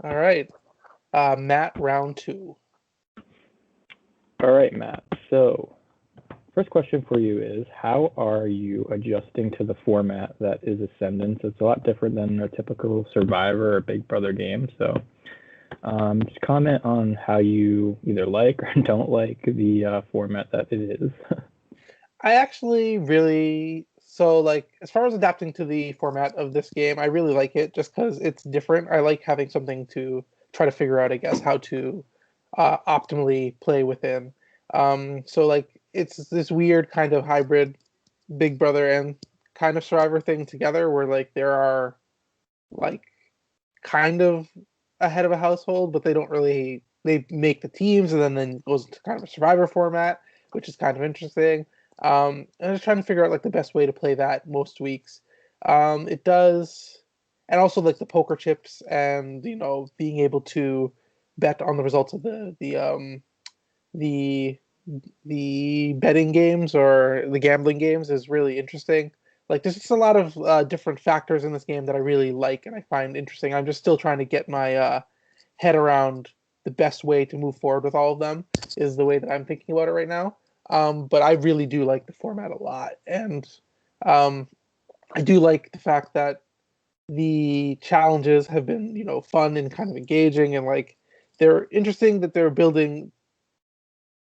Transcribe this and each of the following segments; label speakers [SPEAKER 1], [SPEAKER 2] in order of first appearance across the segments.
[SPEAKER 1] All right. Matt, round two.
[SPEAKER 2] All right, Matt. So, first question for you is how are you adjusting to the format that is Ascendance? It's a lot different than a typical Survivor or Big Brother game. So, just comment on how you either like or don't like the format that it is.
[SPEAKER 1] I actually really like as far as adapting to the format of this game, I really like it just because it's different. I like having something to try to figure out, I guess, how to optimally play within. So like it's this weird kind of hybrid Big Brother and kind of Survivor thing together, where like there are like kind of a head of a household, but they don't really they make the teams and then it goes into kind of a survivor format, which is kind of interesting. And I'm just trying to figure out like the best way to play that most weeks. It does, and also like the poker chips and being able to bet on the results of the the betting games or the gambling games is really interesting. Like there's just a lot of different factors in this game that I really like and I find interesting. I'm just still trying to get my head around the best way to move forward with all of them is the way that I'm thinking about it right now. But I really do like the format a lot, and um, I do like the fact that the challenges have been fun and kind of engaging, and like they're interesting that they're building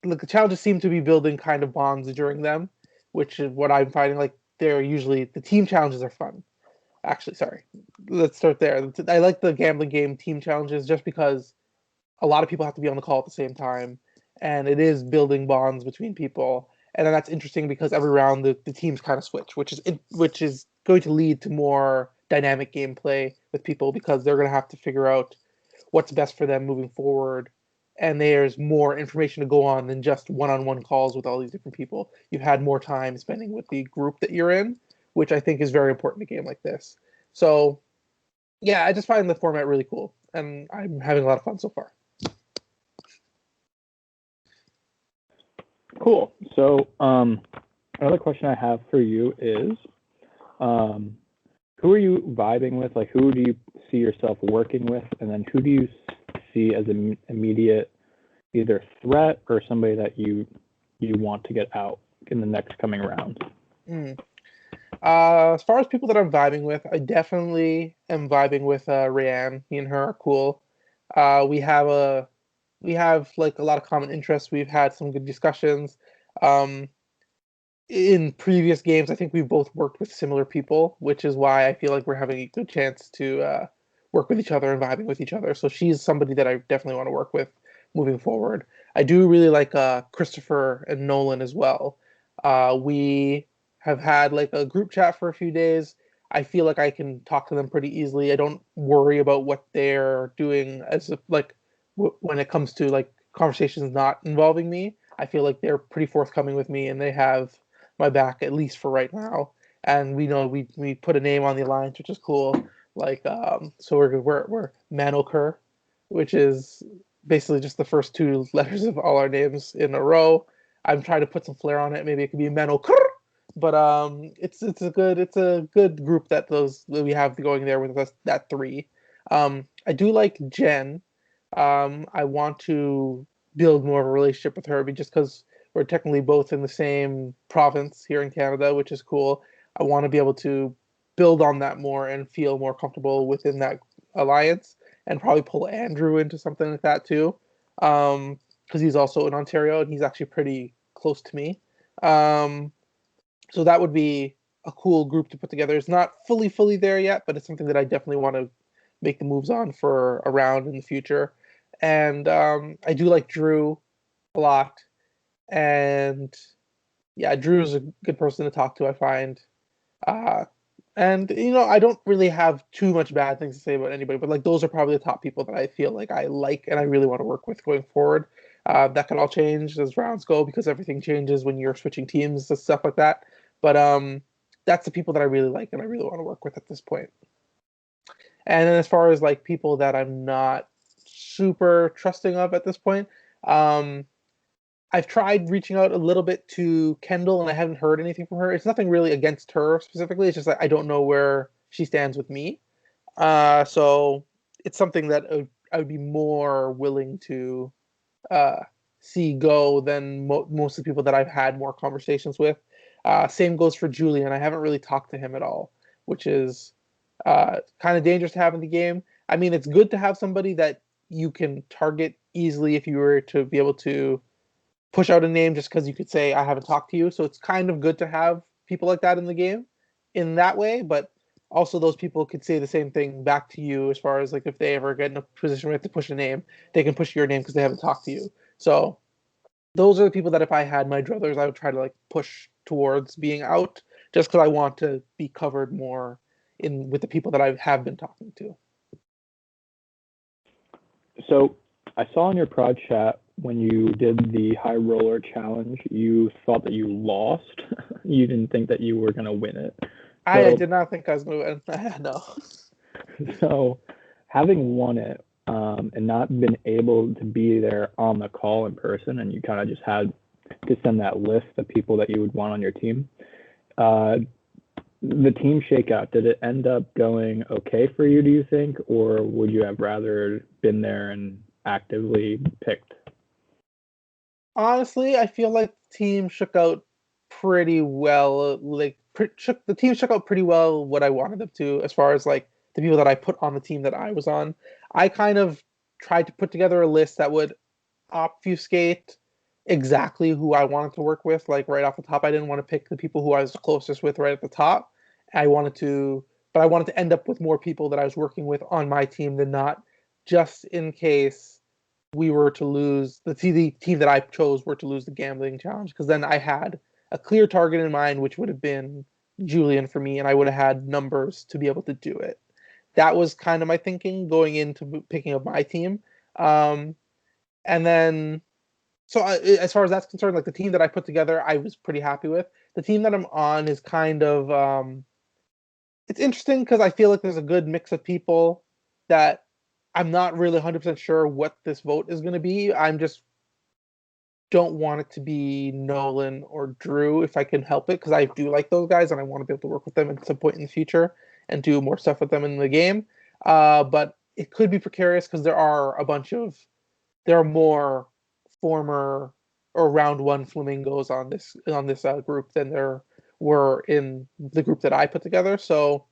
[SPEAKER 1] like the challenges seem to be building kind of bonds during them, which is what I'm finding. Like they're usually the team challenges are fun. Actually, sorry, let's start there. I like the gambling game team challenges just because a lot of people have to be on the call at the same time, and it is building bonds between people. And then that's interesting because every round the teams kind of switch, which is going to lead to more dynamic gameplay with people because they're going to have to figure out what's best for them moving forward. And there's more information to go on than just one-on-one calls with all these different people. You've had more time spending with the group that you're in, which I think is very important in a game like this. So yeah, I just find the format really cool, and I'm having a lot of fun so far.
[SPEAKER 2] Cool. So, another question I have for you is, um, who are you vibing with? Like, who do you see yourself working with, and then who do you see as an immediate either threat or somebody that you want to get out in the next coming round?
[SPEAKER 1] Mm. As far as people that I'm vibing with, I definitely am vibing with Rayanne. Me and her are cool. We have like a lot of common interests. We've had some good discussions. Um, in previous games, I think we've both worked with similar people, which is why I feel like we're having a good chance to work with each other and vibing with each other. So she's somebody that I definitely want to work with moving forward. I do really like Christopher and Nolan as well. We have had like a group chat for a few days. I feel like I can talk to them pretty easily. I don't worry about what they're doing as like when it comes to like conversations not involving me. I feel like they're pretty forthcoming with me and they have my back at least for right now. And we know we put a name on the alliance, which is cool. Like so we're Manokur, which is basically just the first two letters of all our names in a row. I'm trying to put some flair on it. Maybe it could be Manokur, but it's a good group that we have going there with us that three. I do like Jen. I want to build more of a relationship with her just because we're technically both in the same province here in Canada, which is cool. I want to be able to build on that more and feel more comfortable within that alliance, and probably pull Andrew into something like that too, because he's also in Ontario and he's actually pretty close to me. Um, so that would be a cool group to put together. It's not fully there yet, but it's something that I definitely want to make the moves on for a round in the future. And I do like Drew a lot, and yeah, Drew's a good person to talk to, I find. Uh, and I don't really have too much bad things to say about anybody, but like those are probably the top people that I feel like I like and I really want to work with going forward. That can all change as rounds go because everything changes when you're switching teams and stuff like that. But that's the people that I really like and I really want to work with at this point. And then as far as like people that I'm not super trusting of at this point, um, I've tried reaching out a little bit to Kendall and I haven't heard anything from her. It's nothing really against her specifically. It's just like I don't know where she stands with me. So it's something that I would be more willing to uh, see go than most of the people that I've had more conversations with. Same goes for Julian. I haven't really talked to him at all, which is kind of dangerous to have in the game. I mean, it's good to have somebody that you can target easily if you were to be able to push out a name just because you could say, I haven't talked to you. So it's kind of good to have people like that in the game in that way. But also, those people could say the same thing back to you as far as like if they ever get in a position where they have to push a name, they can push your name because they haven't talked to you. So those are the people that if I had my druthers, I would try to like push towards being out just because I want to be covered more in with the people that I have been talking to.
[SPEAKER 2] So I saw in your prod chat when you did the high roller challenge, you thought that you lost. You didn't think that you were going to win it.
[SPEAKER 1] I
[SPEAKER 2] So,
[SPEAKER 1] did not think I was going to. No.
[SPEAKER 2] so having won it and not been able to be there on the call in person, and you kind of just had to send that list of people that you would want on your team. The team shakeout, did it end up going okay for you, do you think, or would you have rather been there and actively picked?
[SPEAKER 1] Honestly, I feel like the team shook out pretty well. The team shook out pretty well what I wanted them to, as far as like the people that I put on the team that I was on. I kind of tried to put together a list that would obfuscate exactly who I wanted to work with. Like right off the top, I didn't want to pick the people who I was closest with right at the top. I wanted to, but I wanted to end up with more people that I was working with on my team than not, just in case we were to lose the team that I chose were to lose the gambling challenge, because then I had a clear target in mind, which would have been Julian for me, and I would have had numbers to be able to do it. That was kind of my thinking going into picking up my team. Um, and then, as far as that's concerned, like the team that I put together, I was pretty happy with. The team that I'm on is kind of it's interesting because I feel like there's a good mix of people that I'm not really 100% sure what this vote is going to be. I'm just don't want it to be Nolan or Drew if I can help it because I do like those guys and I want to be able to work with them at some point in the future and do more stuff with them in the game. But it could be precarious because there are more former or round one flamingos on this group than there were in the group that I put together. So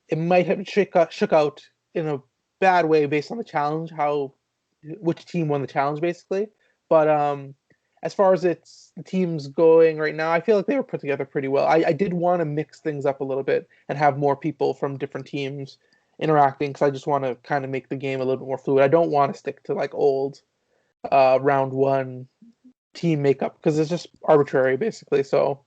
[SPEAKER 1] it might have shook out in a bad way based on the challenge, how which team won the challenge basically. But as far as the teams going right now, I feel like they were put together pretty well. I did want to mix things up a little bit and have more people from different teams interacting because I just want to kind of make the game a little bit more fluid. I don't want to stick to like old round one team makeup because it's just arbitrary basically. So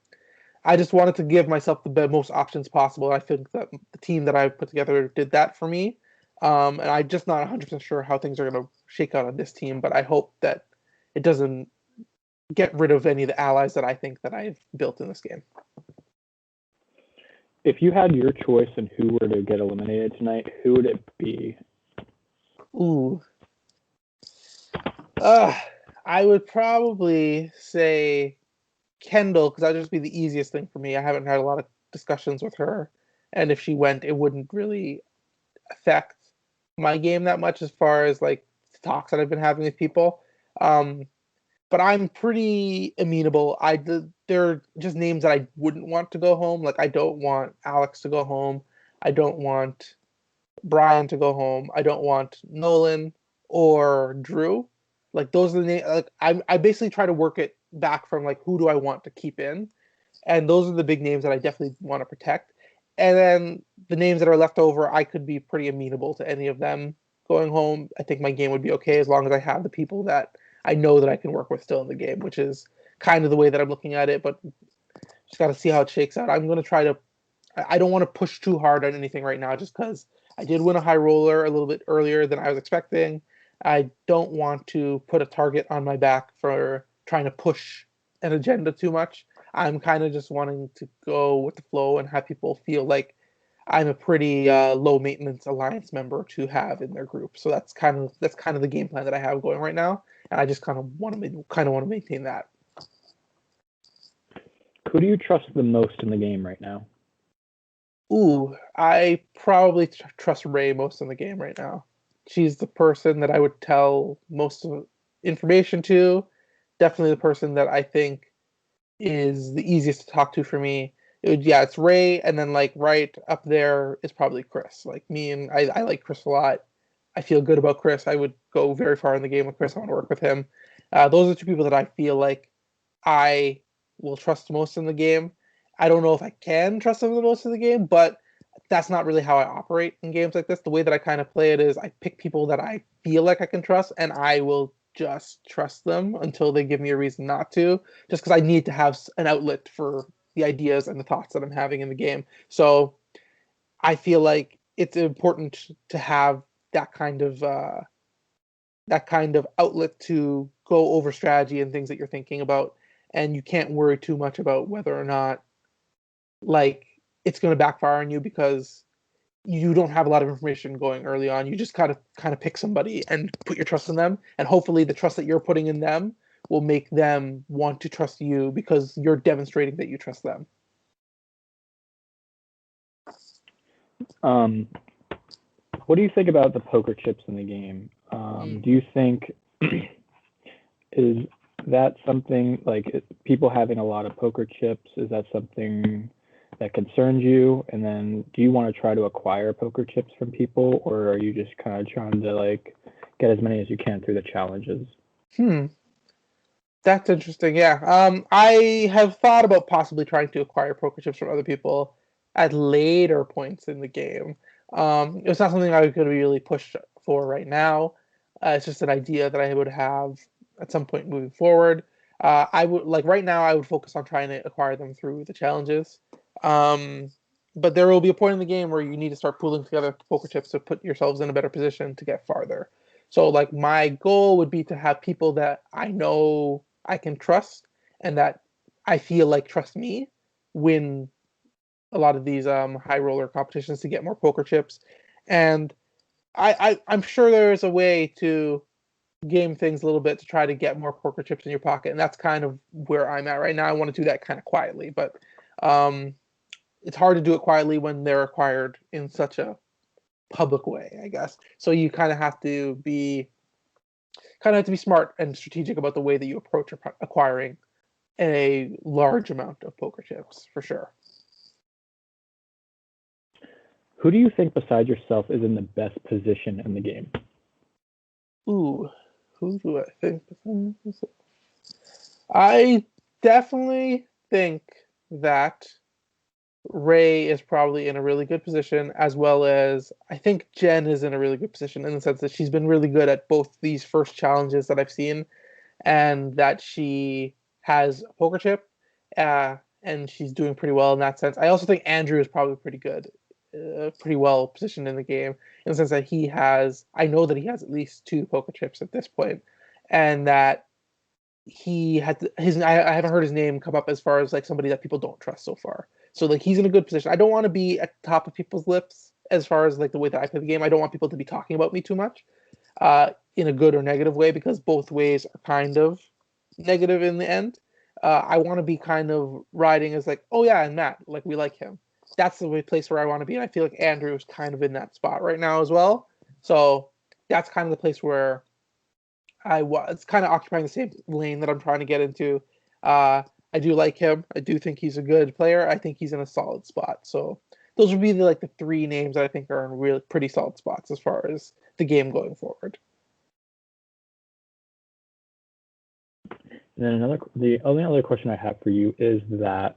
[SPEAKER 1] I just wanted to give myself the most options possible. I think that the team that I put together did that for me. And I'm just not 100% sure how things are going to shake out on this team, but I hope that it doesn't get rid of any of the allies that I think that I've built in this game.
[SPEAKER 2] If you had your choice in who were to get eliminated tonight, who would it be?
[SPEAKER 1] Ooh. Uh, I would probably say Kendall because that'd just be the easiest thing for me. I haven't had a lot of discussions with her, and if she went, it wouldn't really affect my game that much as far as like talks that I've been having with people. Um, but I'm pretty amenable. They're just names that I wouldn't want to go home. Like I don't want Alex to go home. I don't want Brian to go home. I don't want Nolan or Drew. Like those are the names. Like I basically try to work it back from like who do I want to keep in, and those are the big names that I definitely want to protect. And then the names that are left over, I could be pretty amenable to any of them going home. I think my game would be okay as long as I have the people that I know that I can work with still in the game, which is kind of the way that I'm looking at it. But just got to see how it shakes out. I'm going to try to. I don't want to push too hard on anything right now, just because I did win a high roller a little bit earlier than I was expecting. I don't want to put a target on my back for trying to push an agenda too much. I'm kind of just wanting to go with the flow and have people feel like I'm a pretty low maintenance alliance member to have in their group. So that's kind of the game plan that I have going right now, and I just kind of want to maintain that.
[SPEAKER 2] Who do you trust the most in the game right now?
[SPEAKER 1] Ooh, I probably trust Ray most in the game right now. She's the person that I would tell most of information to. Definitely the person that I think is the easiest to talk to for me. Yeah, it's Ray, and then like right up there is probably Chris. Like me and I like Chris a lot. I feel good about Chris. I would go very far in the game with Chris. I want to work with him. Those are two people that I feel like I will trust most in the game. I don't know if I can trust them the most in the game, but that's not really how I operate in games like this. The way that I kind of play it is I pick people that I feel like I can trust, and I will just trust them until they give me a reason not to, just because I need to have an outlet for the ideas and the thoughts that I'm having in the game. So I feel like it's important to have that kind of outlet to go over strategy and things that you're thinking about, and you can't worry too much about whether or not like it's going to backfire on you because you don't have a lot of information going early on. You just kind of pick somebody and put your trust in them, and hopefully the trust that you're putting in them will make them want to trust you because you're demonstrating that you trust them.
[SPEAKER 2] What do you think about the poker chips in the game? Do you think is that something like people having a lot of poker chips? Is that something that concerns you? And then do you want to try to acquire poker chips from people, or are you just kind of trying to like get as many as you can through the challenges?
[SPEAKER 1] Hmm, that's interesting. Yeah. I have thought about possibly trying to acquire poker chips from other people at later points in the game. It's not something I would really push for right now. It's just an idea that I would have at some point moving forward. I would like right now. I would focus on trying to acquire them through the challenges. Um, but there will be a point in the game where you need to start pooling together poker chips to put yourselves in a better position to get farther. So like my goal would be to have people that I know I can trust and that I feel like trust me win a lot of these high roller competitions to get more poker chips. And I'm sure there is a way to game things a little bit to try to get more poker chips in your pocket, and that's kind of where I'm at right now. I want to do that kind of quietly, but um, it's hard to do it quietly when they're acquired in such a public way, I guess. So you kind of have to be smart and strategic about the way that you approach acquiring a large amount of poker chips, for sure.
[SPEAKER 2] Who do you think besides yourself is in the best position in the game?
[SPEAKER 1] Ooh, who do I think? I definitely think that Ray is probably in a really good position, as well as I think Jen is in a really good position in the sense that she's been really good at both these first challenges that I've seen, and that she has a poker chip, and she's doing pretty well in that sense. I also think Andrew is probably pretty good, pretty well positioned in the game in the sense that I know that he has at least two poker chips at this point, and that he had his. I haven't heard his name come up as far as like somebody that people don't trust so far. So like he's in a good position. I don't want to be at the top of people's lips as far as like the way that I play the game. I don't want people to be talking about me too much in a good or negative way because both ways are kind of negative in the end. I want to be kind of riding as like, oh yeah, and Matt, like we like him. That's the place where I want to be, and I feel like Andrew is kind of in that spot right now as well. So that's kind of the place where I was kind of occupying the same lane that I'm trying to get into. Uh, I do like him. I do think he's a good player. I think he's in a solid spot. So those would be like the three names that I think are in really pretty solid spots as far as the game going forward.
[SPEAKER 2] And then the only other question I have for you is that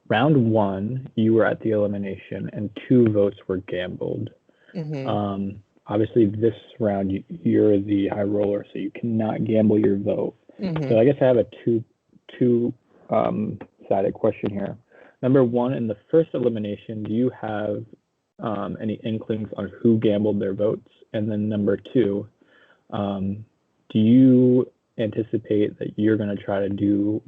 [SPEAKER 2] round one, you were at the elimination and two votes were gambled.
[SPEAKER 1] Mm-hmm.
[SPEAKER 2] Obviously, this round you're the high roller, so you cannot gamble your vote.
[SPEAKER 1] Mm-hmm.
[SPEAKER 2] So I guess I have a two sided question here. Number one, in the first elimination, do you have any inklings on who gambled their votes? And then number two, do you anticipate that you're going to try to gamble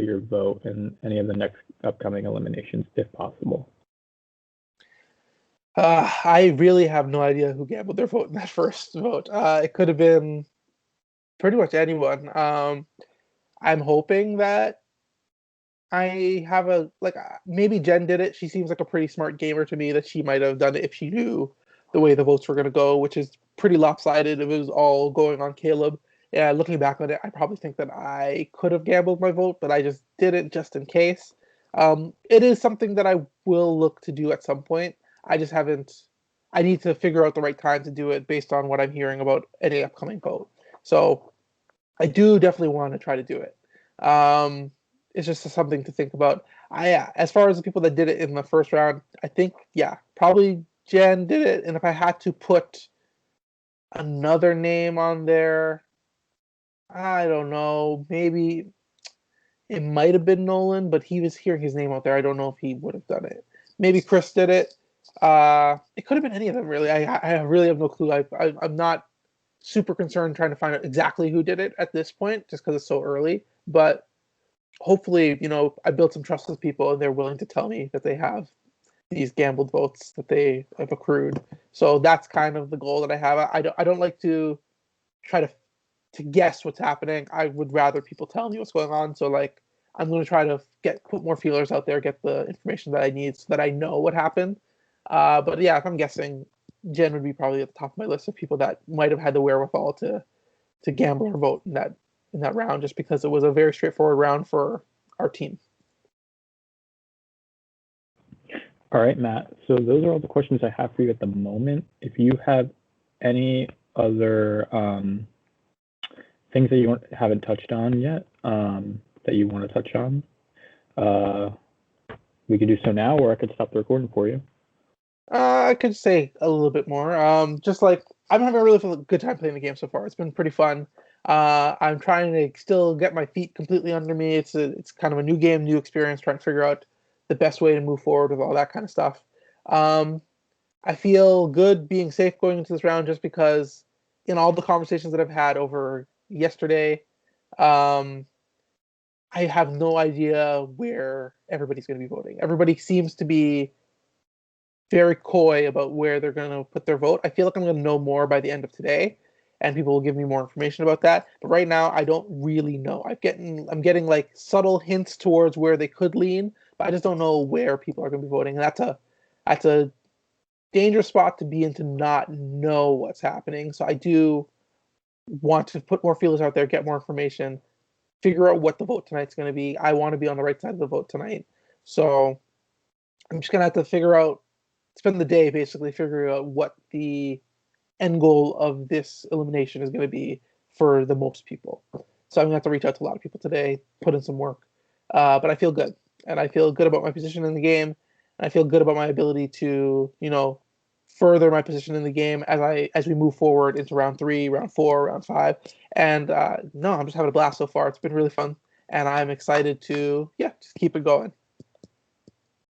[SPEAKER 2] your vote in any of the next upcoming eliminations if possible?
[SPEAKER 1] I really have no idea who gambled their vote in that first vote. It could have been pretty much anyone. I'm hoping that I have maybe Jen did it. She seems like a pretty smart gamer to me that she might have done it if she knew the way the votes were going to go, which is pretty lopsided. It was all going on Caleb. Yeah, looking back on it, I probably think that I could have gambled my vote, but I just did it just in case. It is something that I will look to do at some point. I just haven't. I need to figure out the right time to do it based on what I'm hearing about any upcoming vote. So I do definitely want to try to do it. It's just something to think about. As far as the people that did it in the first round, I think probably Jen did it. And if I had to put another name on there, I don't know. Maybe it might have been Nolan, but he was hearing his name out there. I don't know if he would have done it. Maybe Chris did it. It could have been any of them, really. I really have no clue. I'm not super concerned trying to find out exactly who did it at this point, just because it's so early. But hopefully, I built some trust with people and they're willing to tell me that they have these gambled votes that they have accrued. So that's kind of the goal that I have. I don't like to try to guess what's happening. I would rather people tell me what's going on. So like I'm going to try to put more feelers out there, get the information that I need so that I know what happened. But yeah, if I'm guessing, Jen would be probably at the top of my list of people that might have had the wherewithal to gamble or vote in that round, just because it was a very straightforward round for our team.
[SPEAKER 2] All right, Matt. So those are all the questions I have for you at the moment. If you have any other things that you haven't touched on yet that you want to touch on, we could do so now, or I could stop the recording for you.
[SPEAKER 1] I could say a little bit more. Just like I'm having a really good time playing the game so far. It's been pretty fun. I'm trying to still get my feet completely under me. It's kind of a new game, new experience, trying to figure out the best way to move forward with all that kind of stuff. Um, I feel good being safe going into this round just because in all the conversations that I've had over yesterday, um, I have no idea where everybody's going to be voting. Everybody seems to be very coy about where they're going to put their vote. I feel like I'm going to know more by the end of today, and people will give me more information about that. But right now, I don't really know. I'm getting like subtle hints towards where they could lean, but I just don't know where people are going to be voting. And that's a dangerous spot to be in to not know what's happening. So I do want to put more feelers out there, get more information, figure out what the vote tonight's going to be. I want to be on the right side of the vote tonight. So I'm just going to have to spend the day basically figuring out what the end goal of this elimination is going to be for the most people. So I'm going to have to reach out to a lot of people today, put in some work. But I feel good. And I feel good about my position in the game. And I feel good about my ability to, further my position in the game as we move forward into round 3, round 4, round 5. And no, I'm just having a blast so far. It's been really fun. And I'm excited to, just keep it going.